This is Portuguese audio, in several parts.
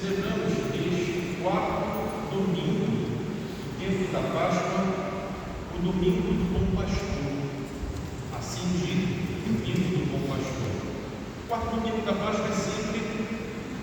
celebramos este quarto domingo do tempo da Páscoa, o domingo do Bom Pastor, assim dito, domingo do Bom Pastor. O quarto domingo da Páscoa é sempre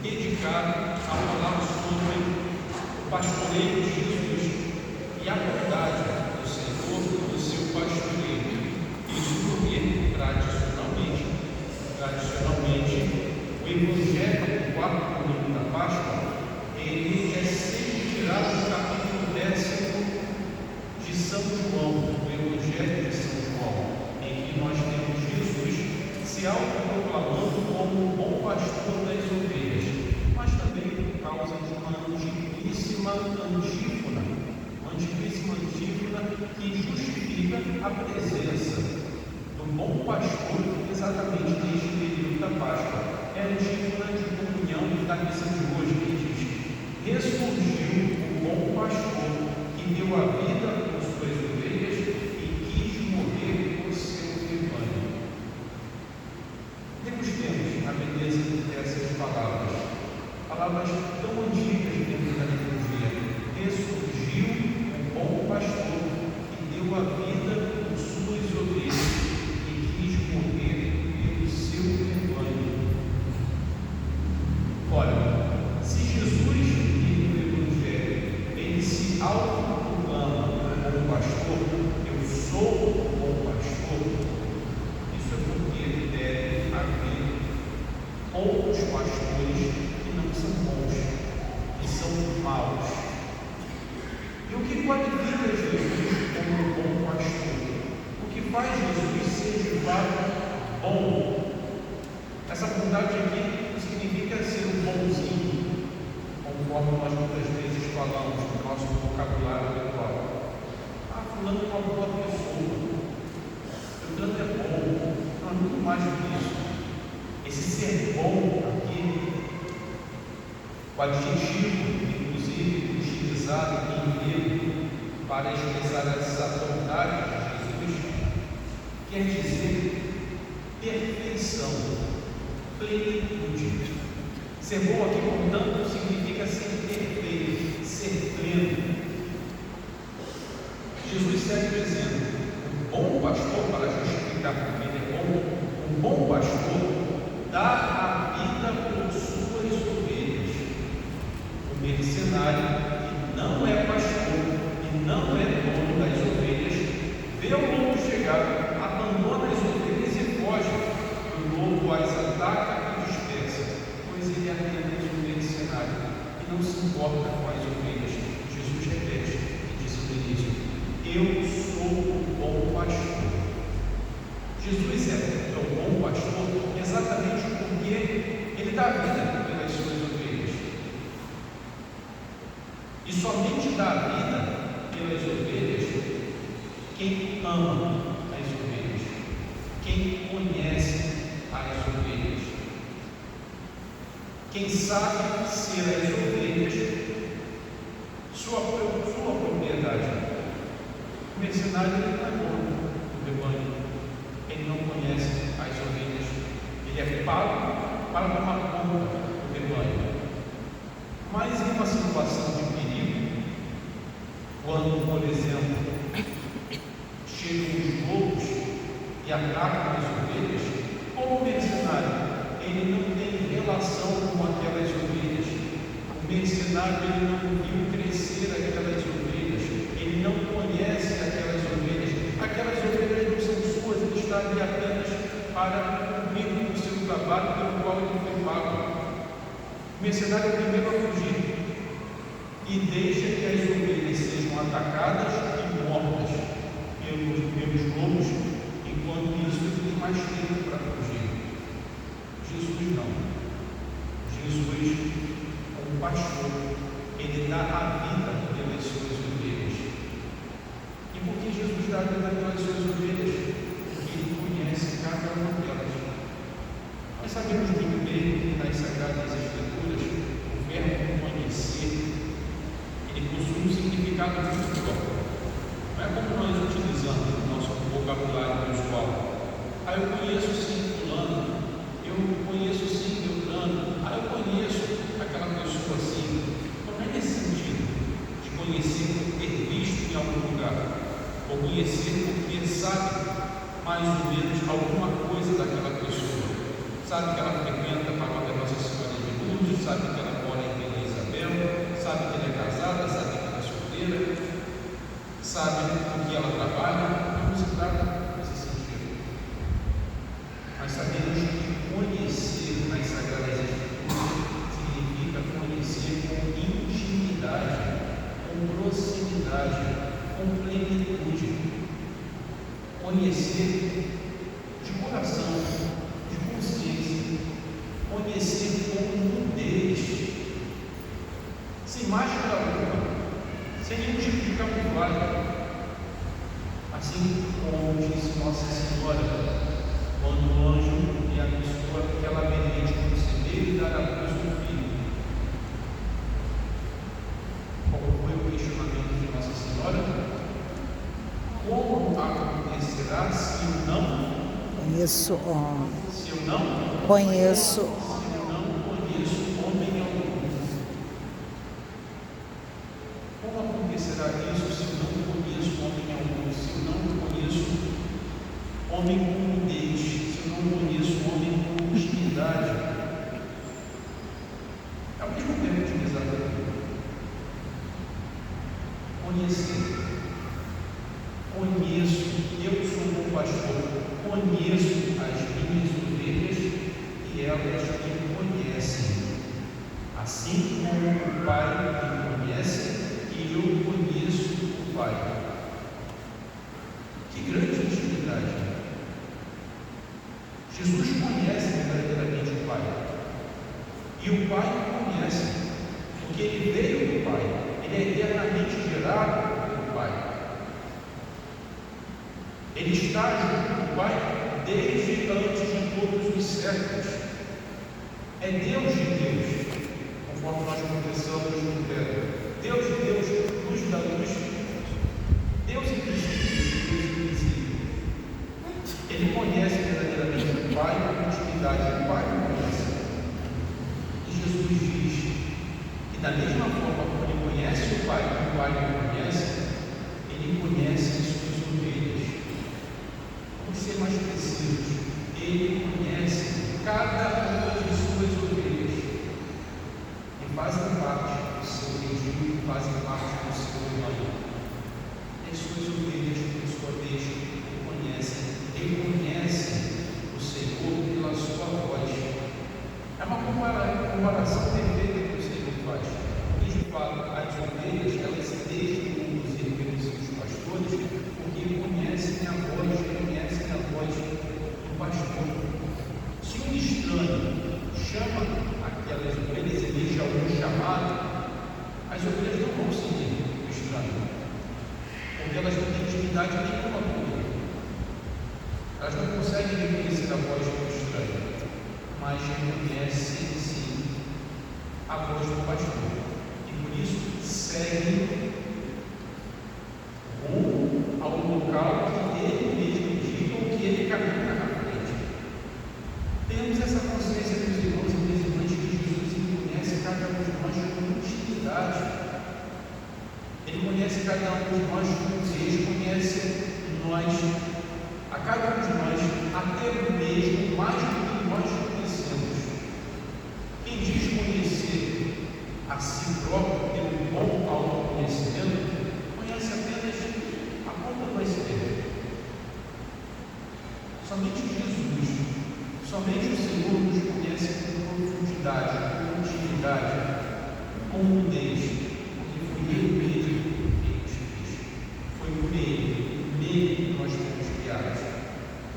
dedicado a falar sobre o pastoreio de Jesus e a bondade do Senhor do seu pastoreio. Isso porque, tradicionalmente, o Evangelho do quarto domingo da Páscoa, ele é sempre tirado do capítulo 10º de São João, do Evangelho de São João, em que nós temos Jesus se autoproclamando como o bom pastor das ovelhas, mas também por causa de uma antiquíssima antífona que justifica a presença do bom pastor exatamente neste período da Páscoa. É a antífona de comunhão da missa de hoje, que diz: ressurgiu o bom pastor que deu a vida por suas ovelhas e quis morrer por seu rebanho. Degustemos a beleza dessas palavras tão antigas dentro da liturgia. Ressurgiu o bom pastor que deu a vida por suas ovelhas e quis morrer pelo seu rebanho. Olha, se Jesus no Evangelho ele se autoproclama como pastor, eu sou o bom pastor, isso é porque deve haver outros pastores que não são bons, que são maus. E o que qualifica Jesus como um bom pastor? O que faz Jesus ser de fato bom? Essa bondade aqui significa ser um bonzinho, conforme nós muitas vezes falamos no nosso vocabulário habitual. Fulano é uma boa pessoa, fulano é bom. Não é muito mais do que isso. Esse ser bom aqui, o adjetivo, inclusive, utilizado em grego para expressar essa bondade de Jesus, quer dizer perfeição, plenitude. Ser bom aqui, portanto, significa ser perfeito, ser pleno. Jesus segue dizendo: o bom pastor, para justificar porque ele é bom, o bom pastor dá a vida por suas ovelhas. O mercenário, que não é pastor e não é dono das ovelhas, vê o lobo chegar, abandona as ovelhas e foge. O lobo as ataca e dispersa, pois ele é apenas um mercenário e não se importa com as ovelhas. Jesus repete e disse no início: eu sou o bom pastor. Jesus é o bom pastor exatamente porque ele dá vida pelas suas ovelhas. E somente dá vida pelas ovelhas quem ama as ovelhas, quem conhece as ovelhas, quem sabe ser as ovelhas sua propriedade. O mercenário não é dono do rebanho, ele não conhece as ovelhas, ele é pago para tomar conta do rebanho. Mas em uma situação de perigo, quando, por exemplo, chegam os lobos e atacam as ovelhas, como o mercenário, ele não tem relação com aquelas ovelhas. O mercenário ele não viu crescer aquelas ovelhas, ele não conhece aquelas ovelhas não são suas, ele está ali apenas para cumprir o seu trabalho pelo qual ele foi pago. O mercenário é o primeiro a fugir e deixa que as ovelhas sejam atacadas e mortas pelos lobos, enquanto isso ele tem mais tempo para fugir. Jesus não. Jesus, como pastor, ele dá a vida pelas suas ovelhas. E por que Jesus dá a vida pelas suas ovelhas? Porque ele conhece cada uma delas. Nós sabemos muito bem que nas Sagradas Escrituras o verbo conhecer ele possui um significado muito próprio. Não é como nós utilizamos no nosso vocabulário pessoal. Eu conheço sim fulano, eu conheço sim Beltrano, eu conheço aquela pessoa assim. mais ou menos alguma coisa daquela pessoa. Sabe que ela frequenta a paróquia Nossa Senhora de Lourdes, sabe que ela mora em Vila Isabel, sabe que ela é casada, sabe que ela é solteira, sabe com que ela trabalha. Não se trata nesse sentido. Mas sabemos que conhecer as Sagradas Escrituras significa conhecer com intimidade, com proximidade, com plenitude. Conhecer de coração, de consciência, conhecer com nudez, sem máscara alguma, sem nenhum tipo de camuflagem. Assim como disse Nossa Senhora, quando o anjo lhe abençoou aquela mente conceber e dar a luz do filho. Qual foi o questionamento de Nossa Senhora? Como acontecerá se eu não Conheço, se eu não conheço, conheço homem algum? Como acontecerá isso se eu não conheço homem algum? Se eu não conheço homem com nudez, se eu não conheço homem com intimidade? É o mesmo termo utilizado aqui. Conhecer. Conheço, eu sou um bom pastor, conheço as minhas ovelhas e elas me conhecem, assim como o Pai me conhece e eu conheço o Pai. Que grande intimidade! Jesus conhece verdadeiramente o Pai e o Pai o conhece, porque ele veio do Pai, ele é eternamente gerado pelo Pai. Ele está junto do Pai desde antes de todos os séculos. É Deus de Deus, conforme nós confessamos no credo. Deus de Deus, luz da luz, Deus invisível, Deus invisível. Ele conhece verdadeiramente o Pai com intimidade, o Pai o conhece. E Jesus diz que da mesma forma como ele conhece o Pai, como o Pai o conhece, ele conhece as suas ovelhas. Ser mais precisos, ele conhece cada uma de suas ovelhas e fazem parte do seu redil, fazem parte do seu rebanho. As suas ovelhas, por sua vez, o conhecem, reconhecem o Senhor pela sua voz. É uma comparação perfeita que o Senhor faz. Porque de fato, as ovelhas, elas se deixam conduzir pelos seus pastores, porque conhecem a voz, reconhecem a voz do pastor. Se um estranho chama aquelas ovelhas e deixa algum chamado, as ovelhas não vão seguir o estranho, porque elas não têm intimidade nenhuma com ele. Elas não conseguem reconhecer a voz do estranho, mas reconhecem sim a voz do pastor, e por isso seguem rumo ao local que ele mesmo indica ou que ele caminha na frente. Temos essa consciência, meus irmãos e minhas irmãs, que Jesus conhece cada um de nós com intimidade. Ele conhece cada um de nós com desejo, conhece nós, a cada um de nós, até mesmo mais do que nós conhecemos. Quem diz conhecer a si próprio pelo bom autoconhecimento, conhece apenas a ponta do iceberg. Somente Jesus, somente o Senhor nos conhece com profundidade, com intimidade, com nudez, porque foi Ele mesmo que nos fez. Foi por Ele, nele que nós fomos criados.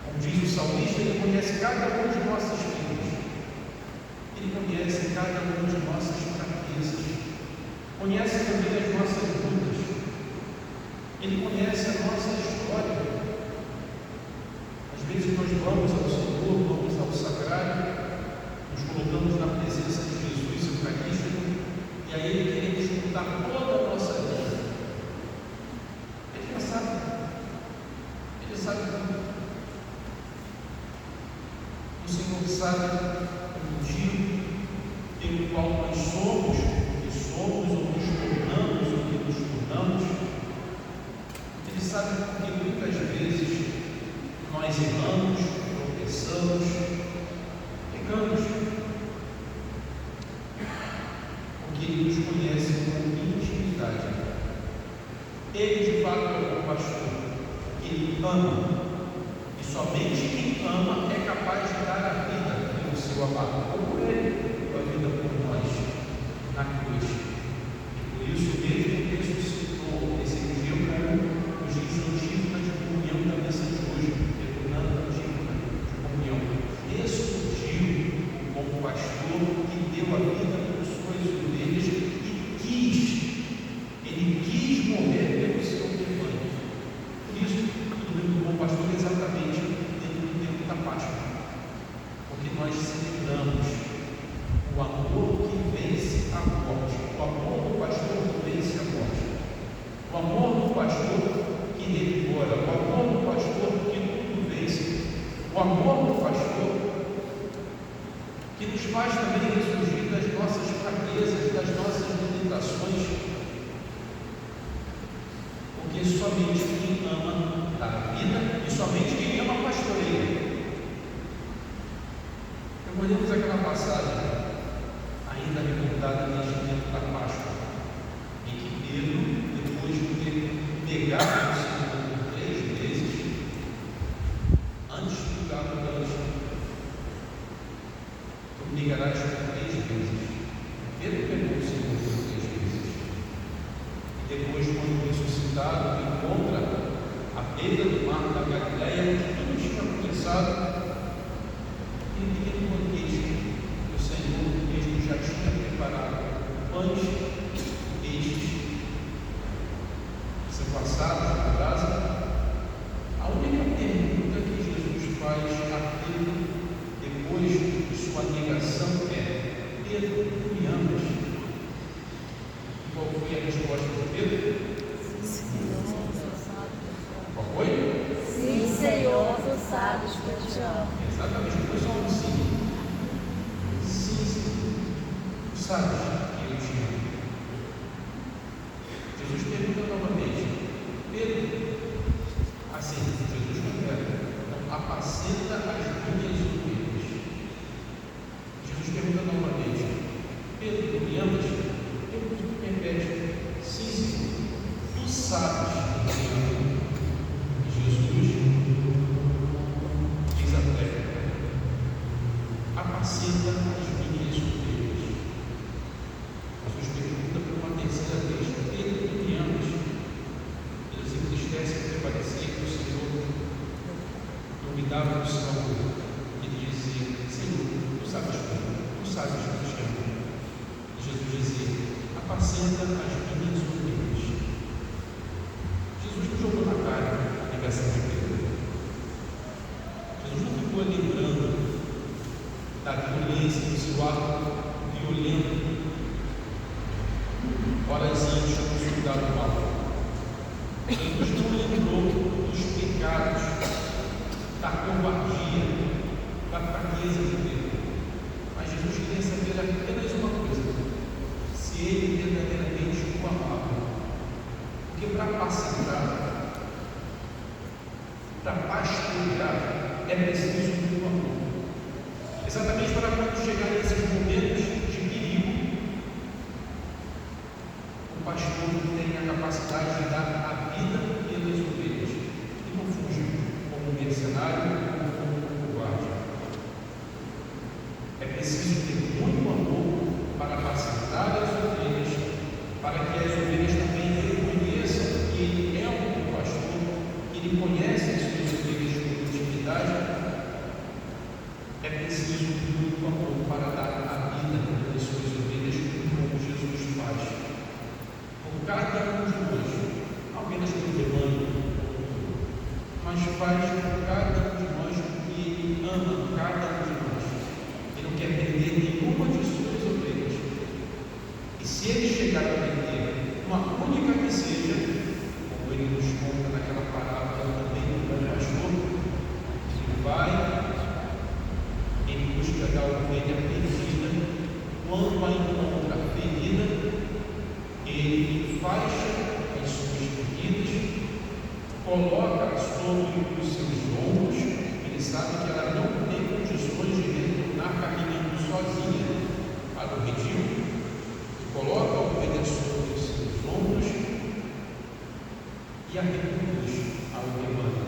Como diz o salmista, Ele conhece cada um de nossas vidas. Ele conhece cada uma de nossas fraquezas. Conhece também as nossas lutas. Ele conhece a nossa história. Às vezes nós vamos ao Senhor, vamos ao sacrário, nos colocamos na presença de Jesus Eucarístico, e aí Ele quer escutar toda a nossa vida. Ele já sabe. Ele sabe tudo. O Senhor sabe o motivo pelo qual nós somos o que somos, ou nos tornamos o que nos tornamos. Ele sabe porque muitas vezes nós erramos. ama. E somente quem ama é capaz de dar a vida pelo seu amado, como Ele deu a vida por nós na cruz. E por isso mesmo ressuscitou, decidiu como nos diz antífona de comunhão da missa de hoje, retornando a antífona de comunhão. Ressurgiu o bom pastor que deu a vida por suas ovelhas ele quis morrer pelo seu rebanho. Por isso, o domingo do bom pastor é exatamente dentro do tempo da Páscoa, porque nós celebramos o amor que vence a morte, o amor do pastor que vence a morte, o amor do pastor que revigora, o amor do pastor que tudo vence, o amor do pastor que nos faz também ressurgir das nossas fraquezas, das nossas limitações, porque somente quem ama dá a vida e somente quem ama pastoreia. Olhamos aquela passagem ainda recordada neste tempo da Páscoa, em que Pedro, depois de ter negado o Senhor por 3 vezes, antes do galo grande, tu negarás por 3 vezes. Pedro negou o Senhor por 3 vezes. E depois, quando ressuscitado, encontra à beira do mar da Galileia, onde tudo tinha começado, e pequeno banquete que o Senhor mesmo já tinha preparado pães e peixes, são passados na brasa. A única pergunta que Jesus faz a Pedro depois de sua negação é: Pedro, me amas? E qual foi a resposta de Pedro? Qual foi? Sim, Senhor, tu sabes que eu te amo. Exatamente, foi só um sim. Sim, Senhor, tu sabes que eu te amo. Jesus pergunta novamente: Pedro, assim, Jesus completa, então, apacenta as minhas ovelhas. Jesus pergunta novamente: Pedro, tu me amas? Pedro repete: sim, Senhor, tu sabes que eu te amo. Jesus diz a Pedro: apacenta as minhas ovelhas. Jesus pergunta por uma terceira vez: Pedro, tu me amas? Ele se entristece porque parecia que o Senhor duvidava do seu amor. Ele dizia: Senhor, tu sabes como, tu sabes que eu te amo. E Jesus dizia: apacenta as minhas ovelhas. Jesus não jogou na cara a negação de Pedro. Jesus não ficou lembrando da violência, do seu ato violento, horas antes de consultar o mal. Jesus não lembrou dos pecados, da covardia, da fraqueza de Pedro. Mas Jesus queria saber apenas uma coisa: se ele verdadeiramente o amava. Porque para apacentar, para pastorear, é preciso do amor. Exatamente para quando chegar nesses momentos de perigo, o pastor tem a capacidade de dar a vida pelas ovelhas e não fuja como um mercenário ou como um covarde. É preciso ter muito amor para apacentar as ovelhas, para que as ovelhas também reconheçam que ele é um bom pastor, que ele conhece as suas ovelhas com intimidade. É preciso muito amor para dar a vida pelas suas ovelhas, como Jesus faz por cada um de nós, não apenas pelo rebanho, mas faz por cada um de nós, porque ele ama cada um de nós. Ele não quer perder nenhuma de suas ovelhas. E se ele chegar a perder uma única que seja, como ele nos conta naquela parábola também do bom pastor, ele vai em busca da ovelha perdida. Quando a encontra ferida, ele faixa as suas feridas, coloca sobre os seus ombros. Ele sabe que ela não tem condições de retornar caminhando sozinha para o redil. Coloca a ovelha sobre os seus ombros e a reconduz ao rebanho.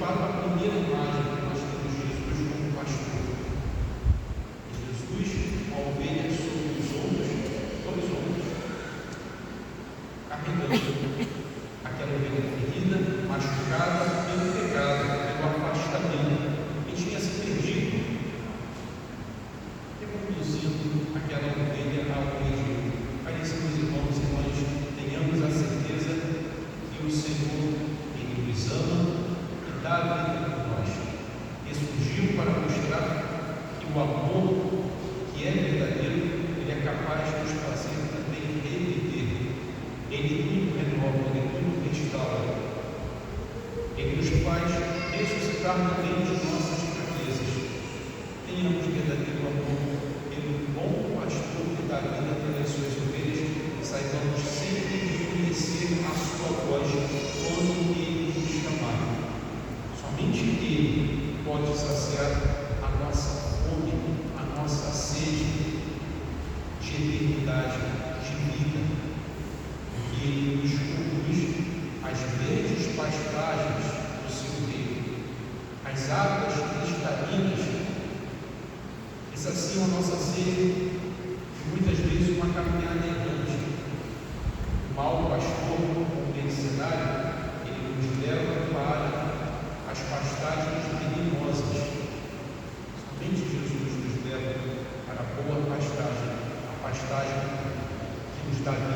fato, a primeira imagem que nós temos de Jesus como pastor. Jesus, a ovelha sobre os ombros, carregando aquela ovelha ferida, machucada pelo pecado, pelo afastamento, e tinha se perdido, reconduzindo aquela ovelha ao redil. Caríssimos irmãos e irmãs, tenhamos a certeza que o Senhor, Ele nos ama e dá a vida por nós. E surgiu para mostrar que o amor, que é verdadeiro, Ele é capaz de nos fazer também reviver. Ele tudo renova, Ele tudo restaura. Ele nos faz ressuscitar também de nossas fraquezas. Tenhamos verdadeiro amor pelo bom pastor que dá vida pelas suas ovelhas, e saibamos sempre reconhecer a sua voz quando Ele nos chamar. Somente Ele pode saciar a nossa fome, a nossa sede de eternidade, de vida, porque Ele nos conduz às verdes pastagens do seu reino, às águas cristalinas que saciam a nossa sede, e muitas vezes uma caminhada errante. O mau pastor, o mercenário, ele nos leva para as pastagens venenosas. Somente Jesus nos leva para a boa pastagem, a pastagem que nos dá vida.